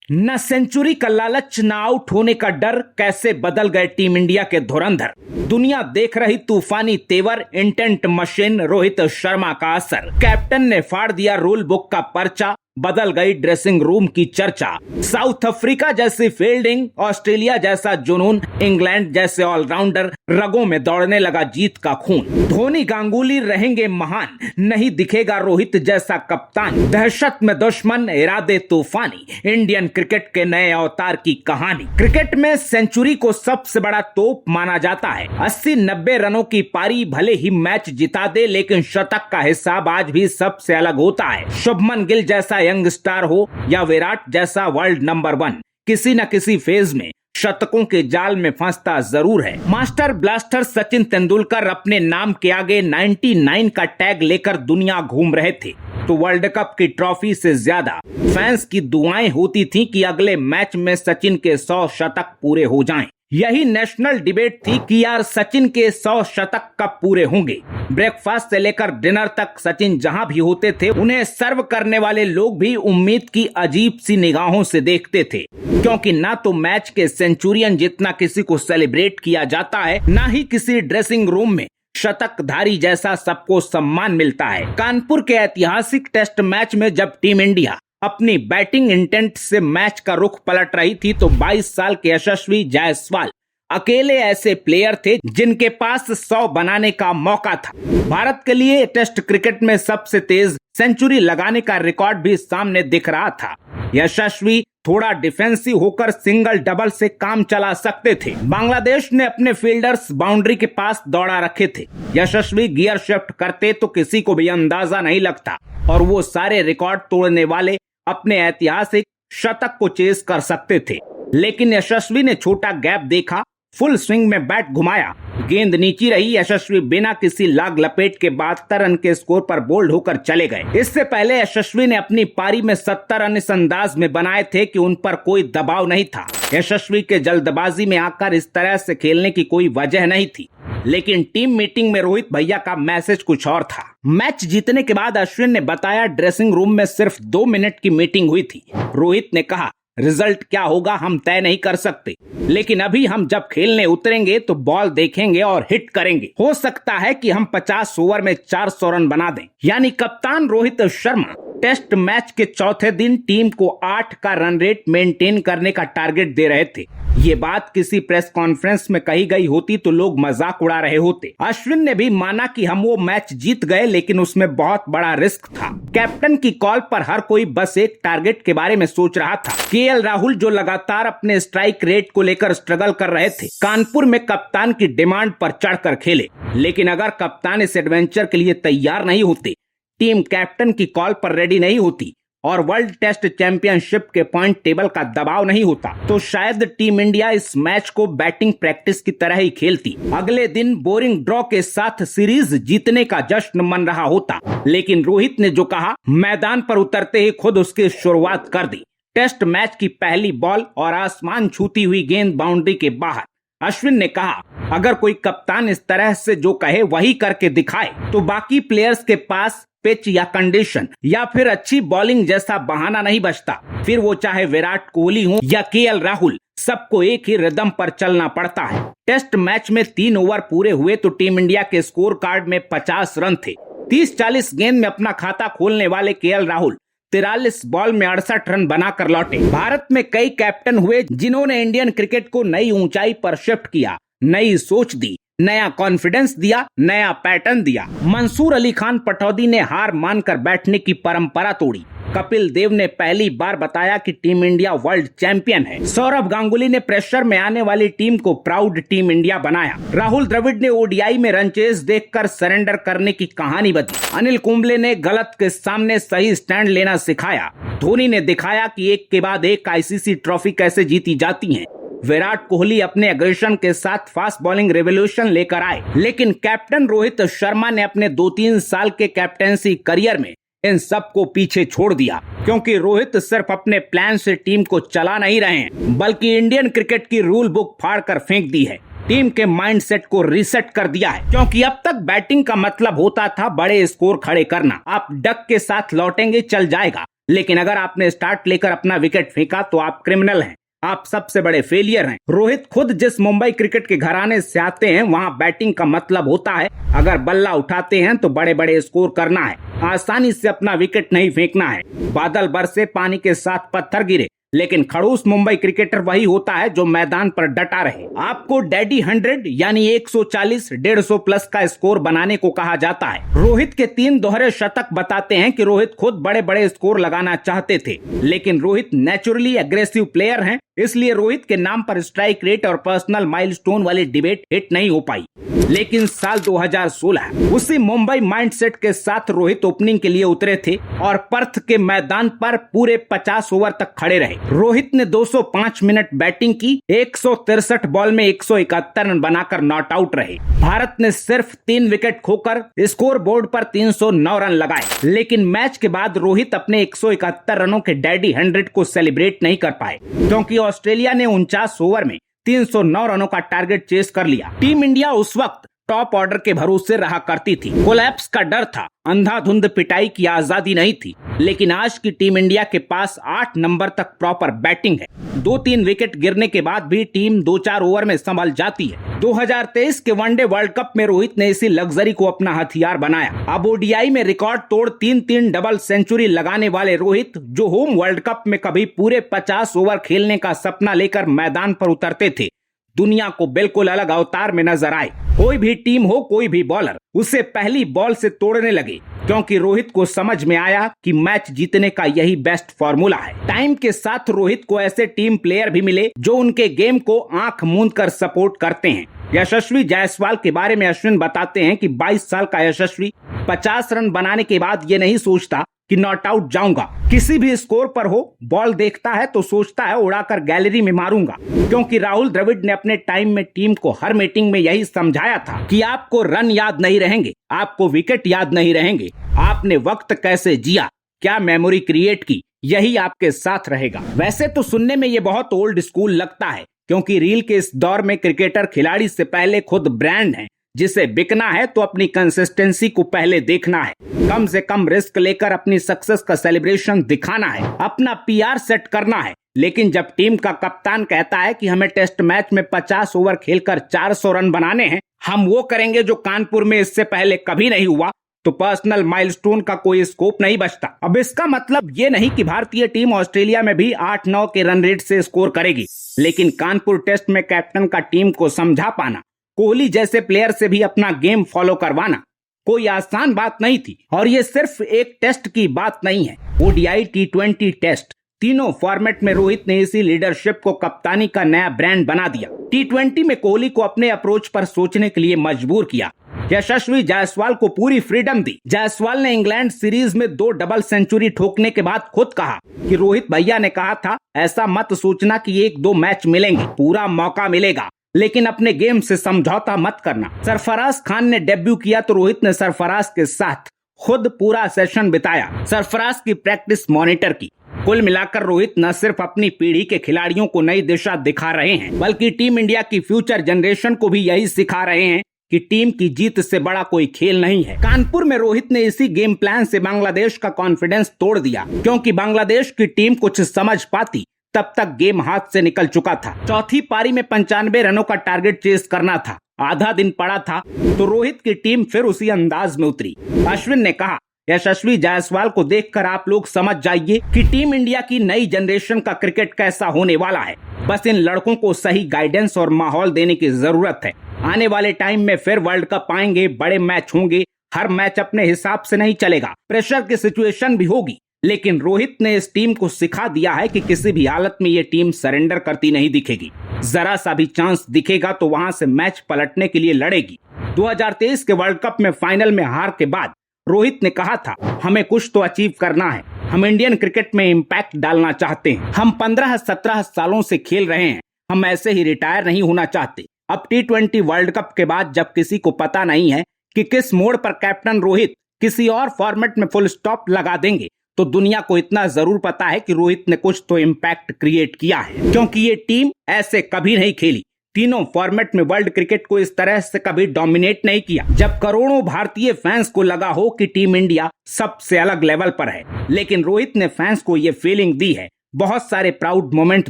न सेंचुरी का लालच, न आउट होने का डर, कैसे बदल गए टीम इंडिया के धुरंधर। दुनिया देख रही तूफानी तेवर, इंटेंट मशीन, रोहित शर्मा का असर। कैप्टन ने फाड़ दिया रूल बुक का पर्चा, बदल गई ड्रेसिंग रूम की चर्चा। साउथ अफ्रीका जैसी फील्डिंग, ऑस्ट्रेलिया जैसा जुनून, इंग्लैंड जैसे ऑलराउंडर, रगों में दौड़ने लगा जीत का खून। धोनी गांगुली रहेंगे महान, नहीं दिखेगा रोहित जैसा कप्तान। दहशत में दुश्मन, इरादे तूफानी, इंडियन क्रिकेट के नए अवतार की कहानी। क्रिकेट में सेंचुरी को सबसे बड़ा तोप माना जाता है। 80-90 रनों की पारी भले ही मैच जिता दे, लेकिन शतक का हिसाब आज भी सबसे अलग होता है। शुभमन गिल जैसा यंग स्टार हो या विराट जैसा वर्ल्ड नंबर 1, किसी न किसी फेज में शतकों के जाल में फंसता जरूर है। मास्टर ब्लास्टर सचिन तेंदुलकर अपने नाम के आगे 99 का टैग लेकर दुनिया घूम रहे थे, तो वर्ल्ड कप की ट्रॉफी से ज्यादा फैंस की दुआएं होती थी कि अगले मैच में सचिन के 100 शतक पूरे हो जाएं। यही नेशनल डिबेट थी कि यार सचिन के 100 शतक कब पूरे होंगे। ब्रेकफास्ट से लेकर डिनर तक सचिन जहां भी होते थे, उन्हें सर्व करने वाले लोग भी उम्मीद की अजीब सी निगाहों से देखते थे, क्योंकि ना तो मैच के सेंचुरियन जितना किसी को सेलिब्रेट किया जाता है, ना ही किसी ड्रेसिंग रूम में शतकधारी जैसा सबको सम्मान मिलता है। कानपुर के ऐतिहासिक टेस्ट मैच में जब टीम इंडिया अपनी बैटिंग इंटेंट से मैच का रुख पलट रही थी, तो 22 साल के यशस्वी जायसवाल अकेले ऐसे प्लेयर थे जिनके पास 100 बनाने का मौका था। भारत के लिए टेस्ट क्रिकेट में सबसे तेज सेंचुरी लगाने का रिकॉर्ड भी सामने दिख रहा था। यशस्वी थोड़ा डिफेंसिव होकर सिंगल डबल से काम चला सकते थे। बांग्लादेश ने अपने फील्डर्स बाउंड्री के पास दौड़ा रखे थे। यशस्वी गियर शिफ्ट करते तो किसी को भी अंदाजा नहीं लगता, और वो सारे रिकॉर्ड तोड़ने वाले अपने ऐतिहासिक शतक को चेस कर सकते थे। लेकिन यशस्वी ने छोटा गैप देखा, फुल स्विंग में बैट घुमाया, गेंद नीची रही। यशस्वी बिना किसी लाग लपेट के 72 रन के स्कोर पर बोल्ड होकर चले गए। इससे पहले यशस्वी ने अपनी पारी में 70 रन इस अंदाज में बनाए थे कि उन पर कोई दबाव नहीं था। यशस्वी के जल्दबाजी में आकर इस तरह से खेलने की कोई वजह नहीं थी। लेकिन टीम मीटिंग में रोहित भैया का मैसेज कुछ और था। मैच जीतने के बाद अश्विन ने बताया, ड्रेसिंग रूम में सिर्फ 2 मिनट की मीटिंग हुई थी। रोहित ने कहा, रिजल्ट क्या होगा हम तय नहीं कर सकते, लेकिन अभी हम जब खेलने उतरेंगे तो बॉल देखेंगे और हिट करेंगे। हो सकता है कि हम 50 ओवर में 400 रन बना दें। यानी कप्तान रोहित शर्मा टेस्ट मैच के चौथे दिन टीम को 8 का रन रेट मेंटेन करने का टारगेट दे रहे थे। ये बात किसी प्रेस कॉन्फ्रेंस में कही गई होती तो लोग मजाक उड़ा रहे होते। अश्विन ने भी माना कि हम वो मैच जीत गए, लेकिन उसमें बहुत बड़ा रिस्क था। कैप्टन की कॉल पर हर कोई बस एक टारगेट के बारे में सोच रहा था। केएल राहुल जो लगातार अपने स्ट्राइक रेट को लेकर स्ट्रगल कर रहे थे, कानपुर में कप्तान की डिमांड पर चढ़कर खेले। लेकिन अगर कप्तान इस एडवेंचर के लिए तैयार नहीं होते, टीम कैप्टन की कॉल पर रेडी नहीं होती और वर्ल्ड टेस्ट चैंपियनशिप के पॉइंट टेबल का दबाव नहीं होता, तो शायद टीम इंडिया इस मैच को बैटिंग प्रैक्टिस की तरह ही खेलती। अगले दिन बोरिंग ड्रॉ के साथ सीरीज जीतने का जश्न मन रहा होता। लेकिन रोहित ने जो कहा, मैदान पर उतरते ही खुद उसकी शुरुआत कर दी। टेस्ट मैच की पहली बॉल और आसमान छूती हुई गेंद बाउंड्री के बाहर। अश्विन ने कहा, अगर कोई कप्तान इस तरह से जो कहे वही करके दिखाए, तो बाकी प्लेयर्स के पास पिच या कंडीशन या फिर अच्छी बॉलिंग जैसा बहाना नहीं बचता। फिर वो चाहे विराट कोहली हो या केएल राहुल, सबको एक ही रिदम पर चलना पड़ता है। टेस्ट मैच में 3 ओवर पूरे हुए तो टीम इंडिया के स्कोर कार्ड में 50 रन थे। 30-40 गेंद में अपना खाता खोलने वाले केएल राहुल 43 बॉल में 68 रन बनाकर लौटे। भारत में कई कैप्टन हुए जिन्होंने इंडियन क्रिकेट को नई ऊंचाई पर शिफ्ट किया, नई सोच दी, नया कॉन्फिडेंस दिया, नया पैटर्न दिया। मंसूर अली खान पटौदी ने हार मानकर बैठने की परंपरा तोड़ी। कपिल देव ने पहली बार बताया कि टीम इंडिया वर्ल्ड चैंपियन है। सौरव गांगुली ने प्रेशर में आने वाली टीम को प्राउड टीम इंडिया बनाया। राहुल द्रविड़ ने ओडीआई में रनचेज देखकर सरेंडर करने की कहानी बदली। अनिल कुंबले ने गलत के सामने सही स्टैंड लेना सिखाया। धोनी ने दिखाया कि एक के बाद एक आईसीसी ट्रॉफी कैसे जीती जाती है। विराट कोहली अपने एग्रेशन के साथ फास्ट बॉलिंग रेवोल्यूशन लेकर आए। लेकिन कैप्टन रोहित शर्मा ने अपने 2-3 साल के कैप्टेंसी करियर में इन सबको पीछे छोड़ दिया, क्योंकि रोहित सिर्फ अपने प्लान से टीम को चला नहीं रहे हैं, बल्कि इंडियन क्रिकेट की रूल बुक फाड़ कर फेंक दी है। टीम के माइंडसेट को रीसेट कर दिया है, क्योंकि अब तक बैटिंग का मतलब होता था बड़े स्कोर खड़े करना। आप डक के साथ लौटेंगे चल जाएगा, लेकिन अगर आपने स्टार्ट लेकर अपना विकेट फेंका तो आप क्रिमिनल हैं, आप सबसे बड़े फेलियर हैं। रोहित खुद जिस मुंबई क्रिकेट के घराने से आते हैं वहां बैटिंग का मतलब होता है अगर बल्ला उठाते हैं तो बड़े बड़े स्कोर करना है, आसानी से अपना विकेट नहीं फेंकना है। बादल बरसे, पानी के साथ पत्थर गिरे, लेकिन खड़ूस मुंबई क्रिकेटर वही होता है जो मैदान पर डटा रहे। आपको डैडी 100 यानी 140, 150 प्लस का स्कोर बनाने को कहा जाता है। रोहित के 3 दोहरे शतक बताते हैं कि रोहित खुद बड़े बड़े स्कोर लगाना चाहते थे, लेकिन रोहित नेचुरली एग्रेसिव प्लेयर हैं, इसलिए रोहित के नाम पर स्ट्राइक रेट और पर्सनल माइलस्टोन वाली डिबेट हिट नहीं हो पाई। लेकिन साल 2016 उसी मुंबई माइंडसेट के साथ रोहित ओपनिंग के लिए उतरे थे और पर्थ के मैदान पर पूरे 50 ओवर तक खड़े रहे। रोहित ने 205 मिनट बैटिंग की, 163 बॉल में 171 रन बनाकर नॉट आउट रहे। भारत ने सिर्फ 3 विकेट खोकर स्कोर बोर्ड पर 309 रन लगाए, लेकिन मैच के बाद रोहित अपने 171 रनों के डैडी 100 को सेलिब्रेट नहीं कर पाए, क्योंकि ऑस्ट्रेलिया ने 49 ओवर में 309 रनों का टारगेट चेस कर लिया। टीम इंडिया उस वक्त टॉप ऑर्डर के भरोसे रहा करती थी, कोलैप्स का डर था, अंधाधुंध पिटाई की आजादी नहीं थी। लेकिन आज की टीम इंडिया के पास 8 नंबर तक प्रॉपर बैटिंग है। 2-3 विकेट गिरने के बाद भी टीम 2-4 ओवर में संभल जाती है। 2023 के वनडे वर्ल्ड कप में रोहित ने इसी लग्जरी को अपना हथियार बनाया। अब ओडीआई में रिकॉर्ड तोड़ 3-3 डबल सेंचुरी लगाने वाले रोहित, जो होम वर्ल्ड कप में कभी पूरे 50 ओवर खेलने का सपना लेकर मैदान पर उतरते थे, दुनिया को बिल्कुल अलग अवतार में नजर आए। कोई भी टीम हो, कोई भी बॉलर उसे पहली बॉल से तोड़ने लगे, क्योंकि रोहित को समझ में आया कि मैच जीतने का यही बेस्ट फॉर्मूला है। टाइम के साथ रोहित को ऐसे टीम प्लेयर भी मिले जो उनके गेम को आंख मूंद कर सपोर्ट करते हैं। यशस्वी जायसवाल के बारे में अश्विन बताते हैं कि 22 साल का यशस्वी 50 रन बनाने के बाद ये नहीं सोचता कि नॉट आउट जाऊंगा। किसी भी स्कोर पर हो, बॉल देखता है तो सोचता है उड़ाकर गैलरी में मारूंगा, क्योंकि राहुल द्रविड़ ने अपने टाइम में टीम को हर मीटिंग में यही समझाया था कि आपको रन याद नहीं रहेंगे, आपको विकेट याद नहीं रहेंगे, आपने वक्त कैसे जिया, क्या मेमोरी क्रिएट की, यही आपके साथ रहेगा। वैसे तो सुनने में ये बहुत ओल्ड स्कूल लगता है, क्योंकि रील के इस दौर में क्रिकेटर खिलाड़ी से पहले खुद ब्रांड है। जिसे बिकना है तो अपनी कंसिस्टेंसी को पहले देखना है, कम से कम रिस्क लेकर अपनी सक्सेस का सेलिब्रेशन दिखाना है, अपना पीआर सेट करना है। लेकिन जब टीम का कप्तान कहता है कि हमें टेस्ट मैच में 50 ओवर खेलकर 400 रन बनाने हैं, हम वो करेंगे जो कानपुर में इससे पहले कभी नहीं हुआ, तो पर्सनल माइलस्टोन का कोई स्कोप नहीं बचता। अब इसका मतलब ये नहीं कि भारतीय टीम ऑस्ट्रेलिया में भी 8-9 के रन रेट से स्कोर करेगी, लेकिन कानपुर टेस्ट में कैप्टन का टीम को समझा पाना, कोहली जैसे प्लेयर से भी अपना गेम फॉलो करवाना कोई आसान बात नहीं थी। और ये सिर्फ एक टेस्ट की बात नहीं है, ओडीआई, टी20 टेस्ट, तीनों फॉर्मेट में रोहित ने इसी लीडरशिप को कप्तानी का नया ब्रांड बना दिया। टी20 में कोहली को अपने अप्रोच पर सोचने के लिए मजबूर किया, यशस्वी जायसवाल को पूरी फ्रीडम दी। जायसवाल ने इंग्लैंड सीरीज में 2 डबल सेंचुरी ठोकने के बाद खुद कहा कि रोहित भैया ने कहा था, ऐसा मत सोचना कि 1-2 मैच मिलेंगे, पूरा मौका मिलेगा, लेकिन अपने गेम से समझौता मत करना। सरफराज खान ने डेब्यू किया तो रोहित ने सरफराज के साथ खुद पूरा सेशन बिताया, सरफराज की प्रैक्टिस मॉनिटर की। कुल मिलाकर रोहित न सिर्फ अपनी पीढ़ी के खिलाड़ियों को नई दिशा दिखा रहे हैं, बल्कि टीम इंडिया की फ्यूचर जनरेशन को भी यही सिखा रहे हैं कि टीम की जीत से बड़ा कोई खेल नहीं है। कानपुर में रोहित ने इसी गेम प्लान से बांग्लादेश का कॉन्फिडेंस तोड़ दिया, क्योंकि बांग्लादेश की टीम कुछ समझ पाती तब तक गेम हाथ से निकल चुका था। चौथी पारी में 95 रनों का टारगेट चेस करना था, आधा दिन पड़ा था, तो रोहित की टीम फिर उसी अंदाज में उतरी। अश्विन ने कहा, यशस्वी जायसवाल को देखकर आप लोग समझ जाइए कि टीम इंडिया की नई जनरेशन का क्रिकेट कैसा होने वाला है। बस इन लड़कों को सही गाइडेंस और माहौल देने की जरूरत है। आने वाले टाइम में फिर वर्ल्ड कप आएंगे, बड़े मैच होंगे, हर मैच अपने हिसाब से नहीं चलेगा, प्रेशर की सिचुएशन भी होगी, लेकिन रोहित ने इस टीम को सिखा दिया है कि किसी भी हालत में ये टीम सरेंडर करती नहीं दिखेगी। जरा सा भी चांस दिखेगा तो वहां से मैच पलटने के लिए लड़ेगी। 2023 के वर्ल्ड कप में फाइनल में हार के बाद रोहित ने कहा था, हमें कुछ तो अचीव करना है, हम इंडियन क्रिकेट में इम्पैक्ट डालना चाहते हैं, हम 15-17 सालों से खेल रहे हैं, हम ऐसे ही रिटायर नहीं होना चाहते। अब टी20 वर्ल्ड कप के बाद जब किसी को पता नहीं है कि किस मोड़ पर कैप्टन रोहित किसी और फॉर्मेट में फुल स्टॉप लगा देंगे, तो दुनिया को इतना जरूर पता है कि रोहित ने कुछ तो इम्पैक्ट क्रिएट किया है, क्योंकि ये टीम ऐसे कभी नहीं खेली। तीनों फॉर्मेट में वर्ल्ड क्रिकेट को इस तरह से कभी डोमिनेट नहीं किया जब करोड़ों भारतीय फैंस को लगा हो कि टीम इंडिया सबसे अलग लेवल पर है। लेकिन रोहित ने फैंस को ये फीलिंग दी है, बहुत सारे प्राउड मोमेंट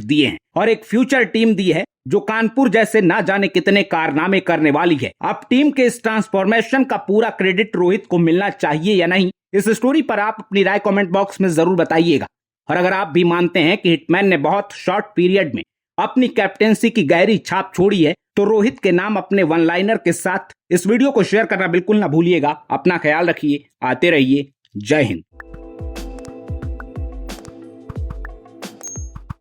दिए हैं और एक फ्यूचर टीम दी है जो कानपुर जैसे ना जाने कितने कारनामे करने वाली है। अब टीम के इस ट्रांसफॉर्मेशन का पूरा क्रेडिट रोहित को मिलना चाहिए या नहीं, इस स्टोरी पर आप अपनी राय कमेंट बॉक्स में जरूर बताइएगा। और अगर आप भी मानते हैं कि हिटमैन ने बहुत शॉर्ट पीरियड में अपनी कैप्टेंसी की गहरी छाप छोड़ी है, तो रोहित के नाम अपने वन लाइनर के साथ इस वीडियो को शेयर करना बिल्कुल ना भूलिएगा। अपना ख्याल रखिए, आते रहिए, जय हिंद।